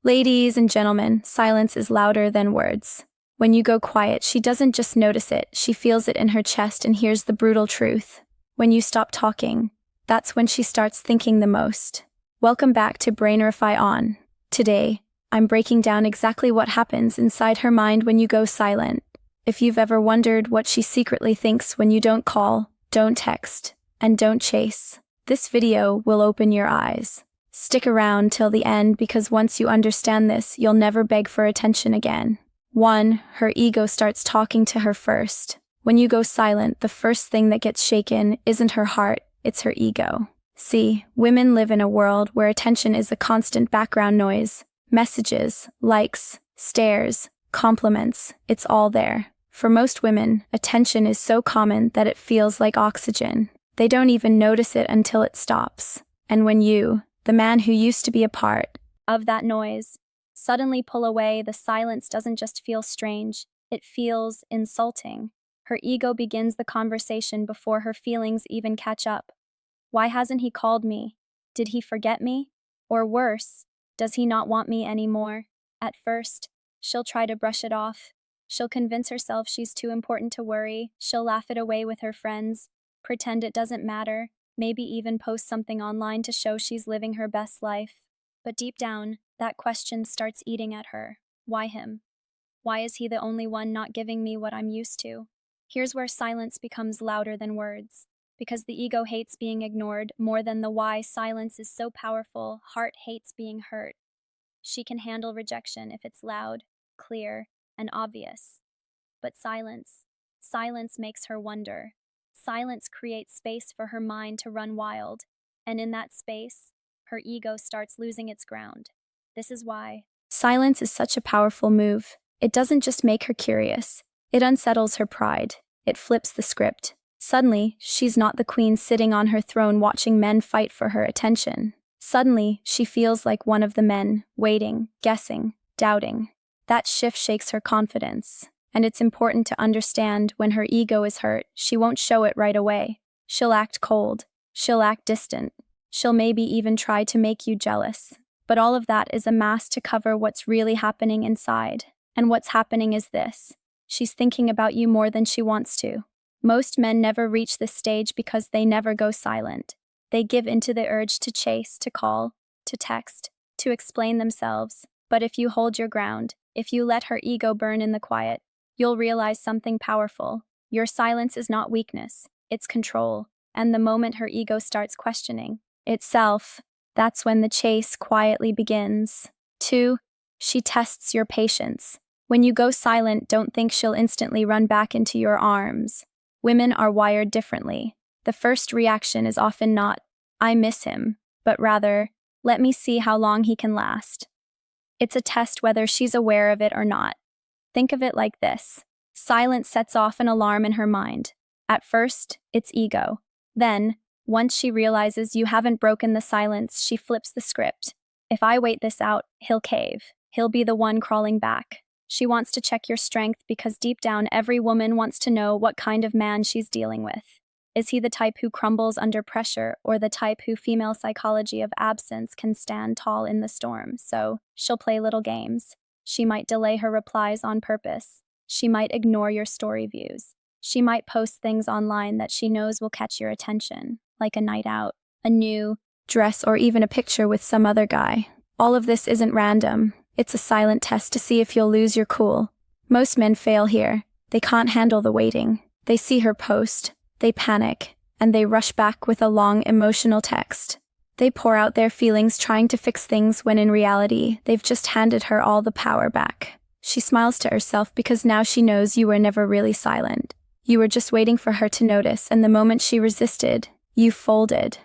Ladies and gentlemen, silence is louder than words. When you go quiet, she doesn't just notice it, she feels it in her chest and hears the brutal truth. When you stop talking, that's when she starts thinking the most. Welcome back to Brainify On. Today, I'm breaking down exactly what happens inside her mind when you go silent. If you've ever wondered what she secretly thinks when you don't call, don't text, and don't chase, this video will open your eyes. Stick around till the end because once you understand this, you'll never beg for attention again. 1. Her ego starts talking to her first. When you go silent, the first thing that gets shaken isn't her heart, it's her ego. See, women live in a world where attention is a constant background noise. Messages, likes, stares, compliments, it's all there. For most women, attention is so common that it feels like oxygen. They don't even notice it until it stops. And when you, the man who used to be a part of that noise, suddenly pull away, the silence doesn't just feel strange, it feels insulting. Her ego begins the conversation before her feelings even catch up. Why hasn't he called me? Did he forget me? Or worse, does he not want me anymore? At first, she'll try to brush it off. She'll convince herself she's too important to worry. She'll laugh it away with her friends, pretend it doesn't matter, maybe even post something online to show she's living her best life. But deep down, that question starts eating at her. Why him? Why is he the only one not giving me what I'm used to? Here's where silence becomes louder than words. Because the ego hates being ignored more than the why. Silence is so powerful, heart hates being hurt. She can handle rejection if it's loud, clear, and obvious. But silence makes her wonder. Silence creates space for her mind to run wild, and in that space, her ego starts losing its ground. This is why silence is such a powerful move. It doesn't just make her curious, it unsettles her pride. It flips the script. Suddenly, she's not the queen sitting on her throne watching men fight for her attention. Suddenly, she feels like one of the men, waiting, guessing, doubting. That shift shakes her confidence. And it's important to understand when her ego is hurt, she won't show it right away. She'll act cold. She'll act distant. She'll maybe even try to make you jealous. But all of that is a mask to cover what's really happening inside. And what's happening is this. She's thinking about you more than she wants to. Most men never reach this stage because they never go silent. They give into the urge to chase, to call, to text, to explain themselves. But if you hold your ground, if you let her ego burn in the quiet, you'll realize something powerful. Your silence is not weakness, it's control. And the moment her ego starts questioning itself, that's when the chase quietly begins. 2. She tests your patience. When you go silent, don't think she'll instantly run back into your arms. Women are wired differently. The first reaction is often not, I miss him, but rather, let me see how long he can last. It's a test whether she's aware of it or not. Think of it like this. Silence sets off an alarm in her mind. At first, it's ego. Then, once she realizes you haven't broken the silence, she flips the script. If I wait this out, he'll cave. He'll be the one crawling back. She wants to check your strength because deep down, every woman wants to know what kind of man she's dealing with. Is he the type who crumbles under pressure or the type who female psychology of absence can stand tall in the storm? So, she'll play little games. She might delay her replies on purpose. She might ignore your story views. She might post things online that she knows will catch your attention, like a night out, a new dress, or even a picture with some other guy. All of this isn't random. It's a silent test to see if you'll lose your cool. Most men fail here. They can't handle the waiting. They see her post, they panic, and they rush back with a long emotional text. They pour out their feelings trying to fix things when in reality, they've just handed her all the power back. She smiles to herself because now she knows you were never really silent. You were just waiting for her to notice, and the moment she resisted, you folded.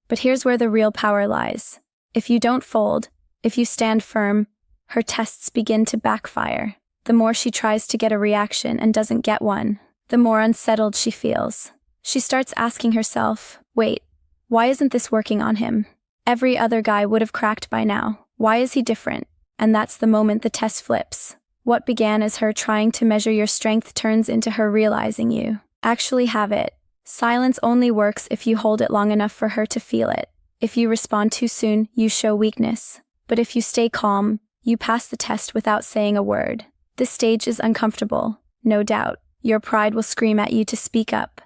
But here's where the real power lies. If you don't fold, if you stand firm, her tests begin to backfire. The more she tries to get a reaction and doesn't get one, the more unsettled she feels. She starts asking herself, wait, why isn't this working on him? Every other guy would have cracked by now. Why is he different? And that's the moment the test flips. What began as her trying to measure your strength turns into her realizing you actually have it. Silence only works if you hold it long enough for her to feel it. If you respond too soon, you show weakness. But if you stay calm, You pass the test without saying a word. This stage is uncomfortable, no doubt. Your pride will scream at you to speak up.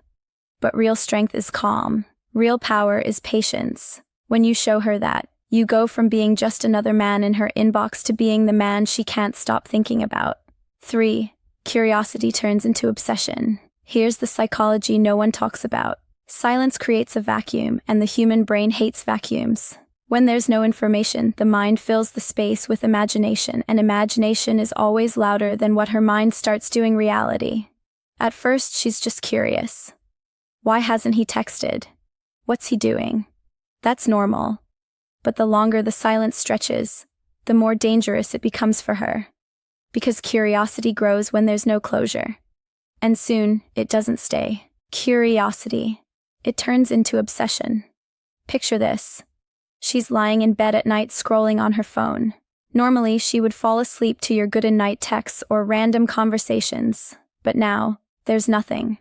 But real strength is calm. Real power is patience. When you show her that, you go from being just another man in her inbox to being the man she can't stop thinking about. 3. Curiosity turns into obsession. Here's the psychology no one talks about. Silence creates a vacuum, and the human brain hates vacuums. When there's no information, the mind fills the space with imagination, and imagination is always louder than what her mind starts doing reality. At first, she's just curious. Why hasn't he texted? What's he doing? That's normal. But the longer the silence stretches, the more dangerous it becomes for her. Because curiosity grows when there's no closure. And soon, it doesn't stay. Curiosity. It turns into obsession. Picture this. She's lying in bed at night scrolling on her phone. Normally, she would fall asleep to your good-night texts or random conversations. But now, there's nothing.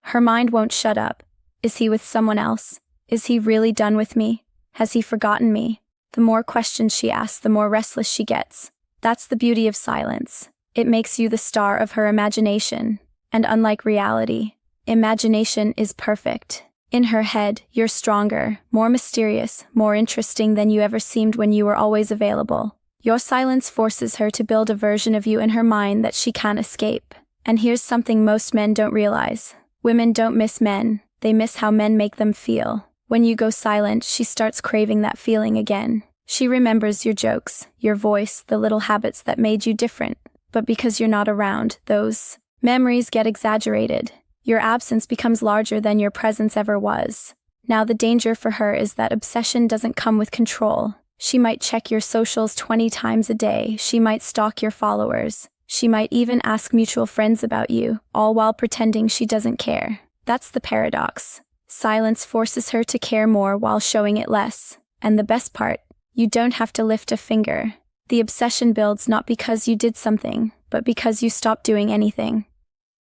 Her mind won't shut up. Is he with someone else? Is he really done with me? Has he forgotten me? The more questions she asks, the more restless she gets. That's the beauty of silence. It makes you the star of her imagination. And unlike reality, imagination is perfect. In her head, you're stronger, more mysterious, more interesting than you ever seemed when you were always available. Your silence forces her to build a version of you in her mind that she can't escape. And here's something most men don't realize. Women don't miss men, they miss how men make them feel. When you go silent, she starts craving that feeling again. She remembers your jokes, your voice, the little habits that made you different. But because you're not around, those memories get exaggerated. Your absence becomes larger than your presence ever was. Now the danger for her is that obsession doesn't come with control. She might check your socials 20 times a day, she might stalk your followers, she might even ask mutual friends about you, all while pretending she doesn't care. That's the paradox. Silence forces her to care more while showing it less. And the best part, you don't have to lift a finger. The obsession builds not because you did something, but because you stopped doing anything.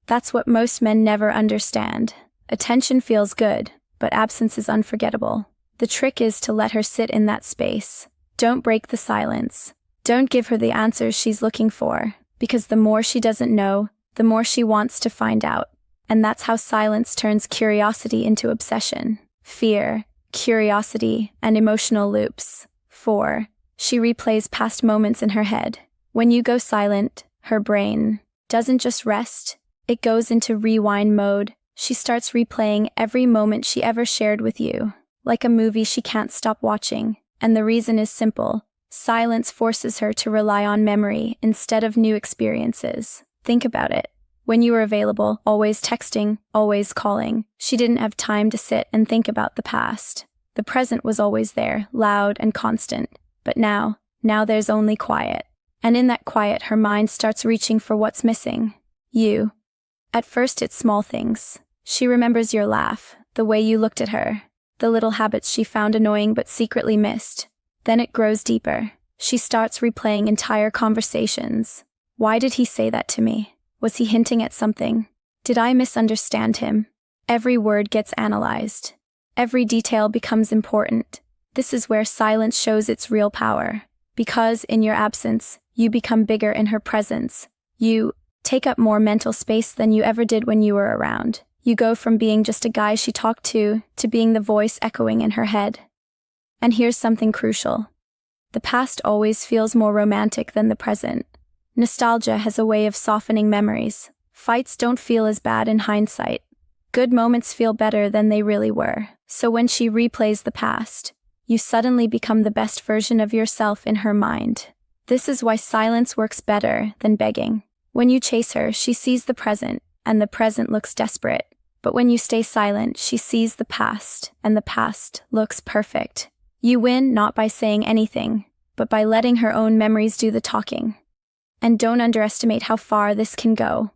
That's what most men never understand. Attention feels good, but absence is unforgettable. The trick is to let her sit in that space. Don't break the silence. Don't give her the answers she's looking for, because the more she doesn't know, the more she wants to find out. And that's how silence turns curiosity into obsession. Fear, curiosity, and emotional loops. 4. She replays past moments in her head. When you go silent, her brain doesn't just rest. It goes into rewind mode. She starts replaying every moment she ever shared with you, like a movie she can't stop watching. And the reason is simple. Silence forces her to rely on memory instead of new experiences. Think about it. When you were available, always texting, always calling, she didn't have time to sit and think about the past. The present was always there, loud and constant. But now there's only quiet. And in that quiet, her mind starts reaching for what's missing. You. At first, it's small things. She remembers your laugh, the way you looked at her, the little habits she found annoying but secretly missed. Then it grows deeper. She starts replaying entire conversations. Why did he say that to me? Was he hinting at something? Did I misunderstand him? Every word gets analyzed. Every detail becomes important. This is where silence shows its real power. Because, in your absence, you become bigger in her presence. You take up more mental space than you ever did when you were around. You go from being just a guy she talked to being the voice echoing in her head. And here's something crucial. The past always feels more romantic than the present. Nostalgia has a way of softening memories. Fights don't feel as bad in hindsight. Good moments feel better than they really were. So when she replays the past, you suddenly become the best version of yourself in her mind. This is why silence works better than begging. When you chase her, she sees the present, and the present looks desperate. But when you stay silent, she sees the past, and the past looks perfect. You win not by saying anything, but by letting her own memories do the talking. And don't underestimate how far this can go.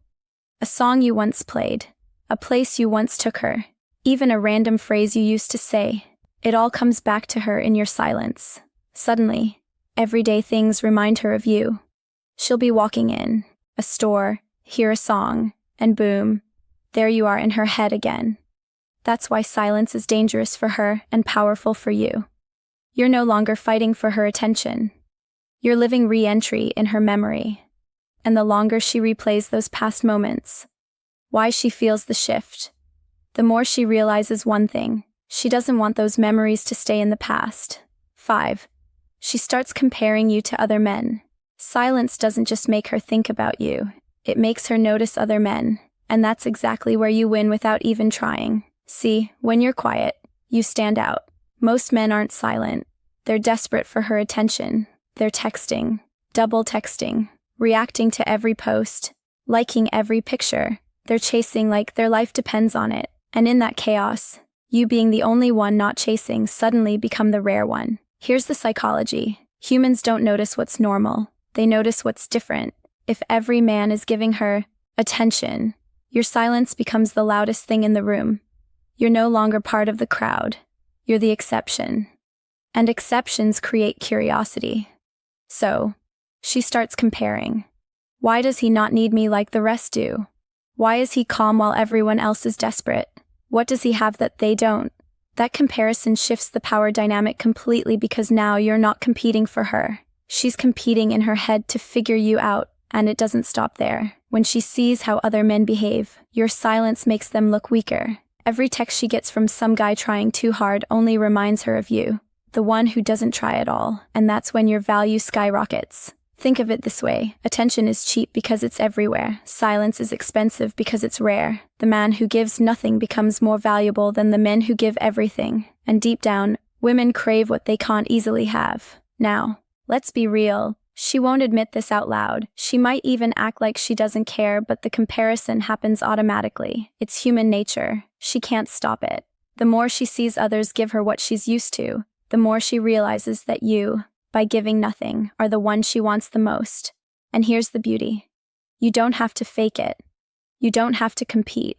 A song you once played, a place you once took her, even a random phrase you used to say, it all comes back to her in your silence. Suddenly, everyday things remind her of you. She'll be walking in a store, hear a song, and boom, there you are in her head again. That's why silence is dangerous for her and powerful for you. You're no longer fighting for her attention. You're living re-entry in her memory. And the longer she replays those past moments, why she feels the shift, the more she realizes one thing: she doesn't want those memories to stay in the past. 5. She starts comparing you to other men. Silence doesn't just make her think about you, it makes her notice other men, and that's exactly where you win without even trying. See, when you're quiet, you stand out. Most men aren't silent. They're desperate for her attention. They're texting, double texting, reacting to every post, liking every picture. They're chasing like their life depends on it. And in that chaos, you being the only one not chasing suddenly become the rare one. Here's the psychology. Humans don't notice what's normal. They notice what's different. If every man is giving her attention, your silence becomes the loudest thing in the room. You're no longer part of the crowd. You're the exception. And exceptions create curiosity. So, she starts comparing. Why does he not need me like the rest do? Why is he calm while everyone else is desperate? What does he have that they don't? That comparison shifts the power dynamic completely because now you're not competing for her. She's competing in her head to figure you out, and it doesn't stop there. When she sees how other men behave, your silence makes them look weaker. Every text she gets from some guy trying too hard only reminds her of you, the one who doesn't try at all, and that's when your value skyrockets. Think of it this way: attention is cheap because it's everywhere. Silence is expensive because it's rare. The man who gives nothing becomes more valuable than the men who give everything. And deep down, women crave what they can't easily have. Now, let's be real. She won't admit this out loud. She might even act like she doesn't care, but the comparison happens automatically. It's human nature. She can't stop it. The more she sees others give her what she's used to, the more she realizes that you, by giving nothing, are the one she wants the most. And here's the beauty. You don't have to fake it. You don't have to compete.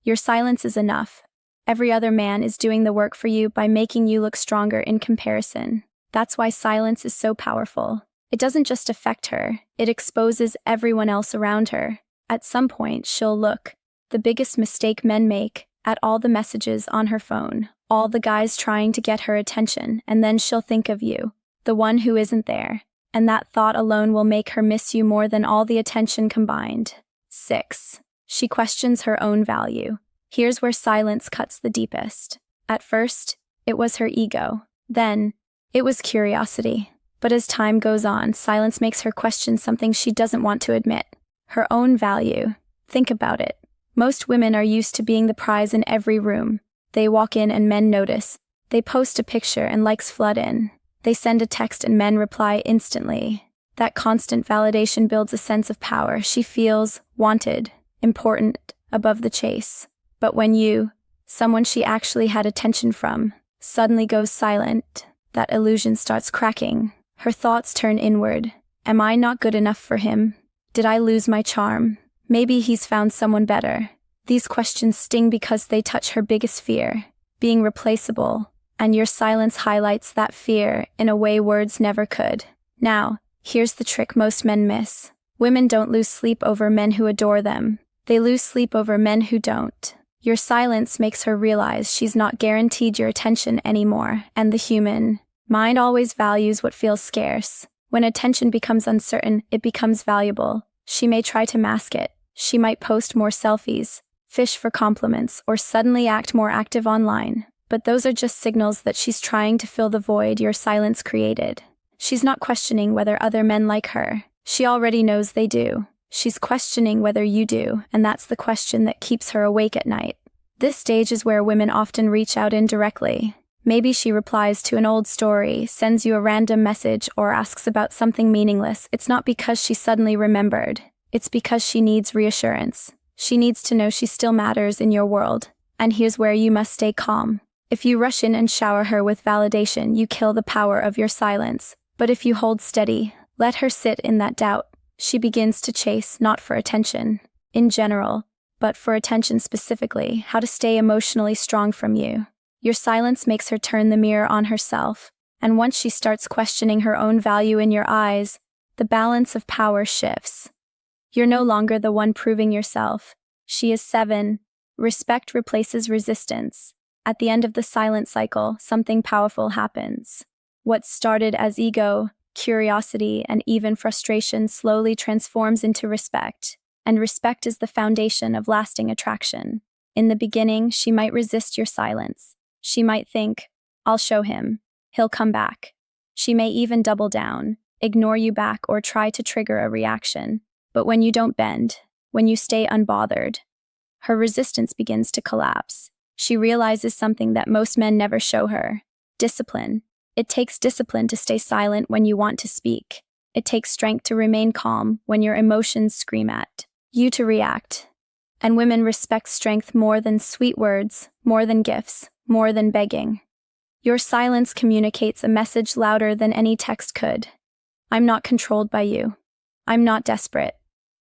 Your silence is enough. Every other man is doing the work for you by making you look stronger in comparison. That's why silence is so powerful. It doesn't just affect her, it exposes everyone else around her. At some point, she'll look, the biggest mistake men make, at all the messages on her phone, all the guys trying to get her attention, and then she'll think of you, the one who isn't there, and that thought alone will make her miss you more than all the attention combined. 6. She questions her own value. Here's where silence cuts the deepest. At first, it was her ego. Then, it was curiosity. But as time goes on, silence makes her question something she doesn't want to admit: her own value. Think about it. Most women are used to being the prize in every room. They walk in and men notice. They post a picture and likes flood in. They send a text and men reply instantly. That constant validation builds a sense of power. She feels wanted, important, above the chase. But when you, someone she actually had attention from, suddenly goes silent, that illusion starts cracking. Her thoughts turn inward. Am I not good enough for him? Did I lose my charm? Maybe he's found someone better. These questions sting because they touch her biggest fear, being replaceable, and your silence highlights that fear in a way words never could. Now, here's the trick most men miss. Women don't lose sleep over men who adore them. They lose sleep over men who don't. Your silence makes her realize she's not guaranteed your attention anymore, and the human mind always values what feels scarce. When attention becomes uncertain, it becomes valuable. She may try to mask it. She might post more selfies, fish for compliments, or suddenly act more active online. But those are just signals that she's trying to fill the void your silence created. She's not questioning whether other men like her. She already knows they do. She's questioning whether you do, and that's the question that keeps her awake at night. This stage is where women often reach out indirectly. Maybe she replies to an old story, sends you a random message, or asks about something meaningless. It's not because she suddenly remembered. It's because she needs reassurance. She needs to know she still matters in your world. And here's where you must stay calm. If you rush in and shower her with validation, you kill the power of your silence. But if you hold steady, let her sit in that doubt, she begins to chase not for attention, in general, but for attention specifically, how to stay emotionally strong from you. Your silence makes her turn the mirror on herself, and once she starts questioning her own value in your eyes, the balance of power shifts. You're no longer the one proving yourself. She is 7. Respect replaces resistance. At the end of the silent cycle, something powerful happens. What started as ego curiosity, and even frustration slowly transforms into respect. And respect is the foundation of lasting attraction. In the beginning, she might resist your silence. She might think, I'll show him. He'll come back. She may even double down, ignore you back, or try to trigger a reaction. But when you don't bend, when you stay unbothered, her resistance begins to collapse. She realizes something that most men never show her: discipline. It takes discipline to stay silent when you want to speak. It takes strength to remain calm when your emotions scream at you to react. And women respect strength more than sweet words, more than gifts, more than begging. Your silence communicates a message louder than any text could. I'm not controlled by you. I'm not desperate.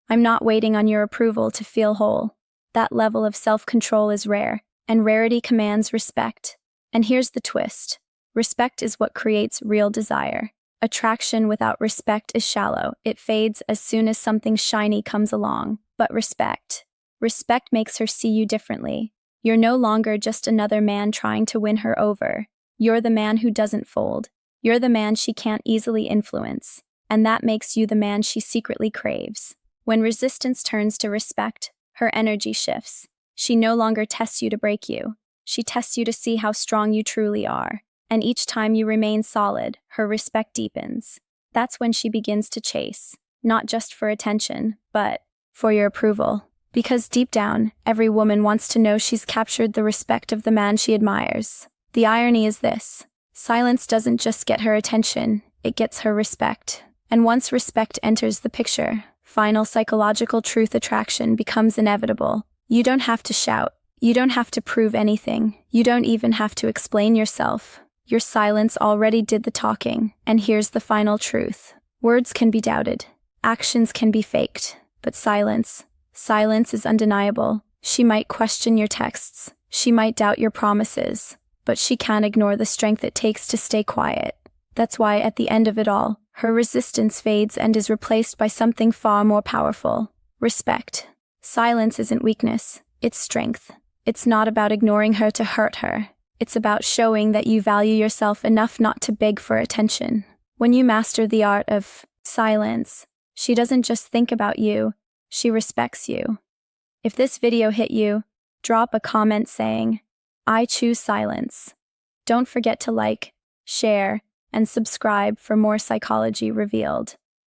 I'm not waiting on your approval to feel whole. That level of self-control is rare, and rarity commands respect. And here's the twist. Respect is what creates real desire. Attraction without respect is shallow. It fades as soon as something shiny comes along. But respect makes her see you differently. You're no longer just another man trying to win her over. You're the man who doesn't fold. You're the man she can't easily influence. And that makes you the man she secretly craves. When resistance turns to respect, her energy shifts. She no longer tests you to break you. She tests you to see how strong you truly are. And each time you remain solid, her respect deepens. That's when she begins to chase, not just for attention, but for your approval. Because deep down, every woman wants to know she's captured the respect of the man she admires. The irony is this: silence doesn't just get her attention, it gets her respect. And once respect enters the picture, final psychological truth attraction becomes inevitable. You don't have to shout. You don't have to prove anything. You don't even have to explain yourself. Your silence already did the talking. And here's the final truth. Words can be doubted. Actions can be faked. But silence is undeniable. She might question your texts. She might doubt your promises. But she can't ignore the strength it takes to stay quiet. That's why at the end of it all, her resistance fades and is replaced by something far more powerful: respect. Silence isn't weakness, it's strength. It's not about ignoring her to hurt her. It's about showing that you value yourself enough not to beg for attention. When you master the art of silence, she doesn't just think about you, she respects you. If this video hit you, drop a comment saying, "I choose silence." Don't forget to like, share, and subscribe for more Psychology Revealed.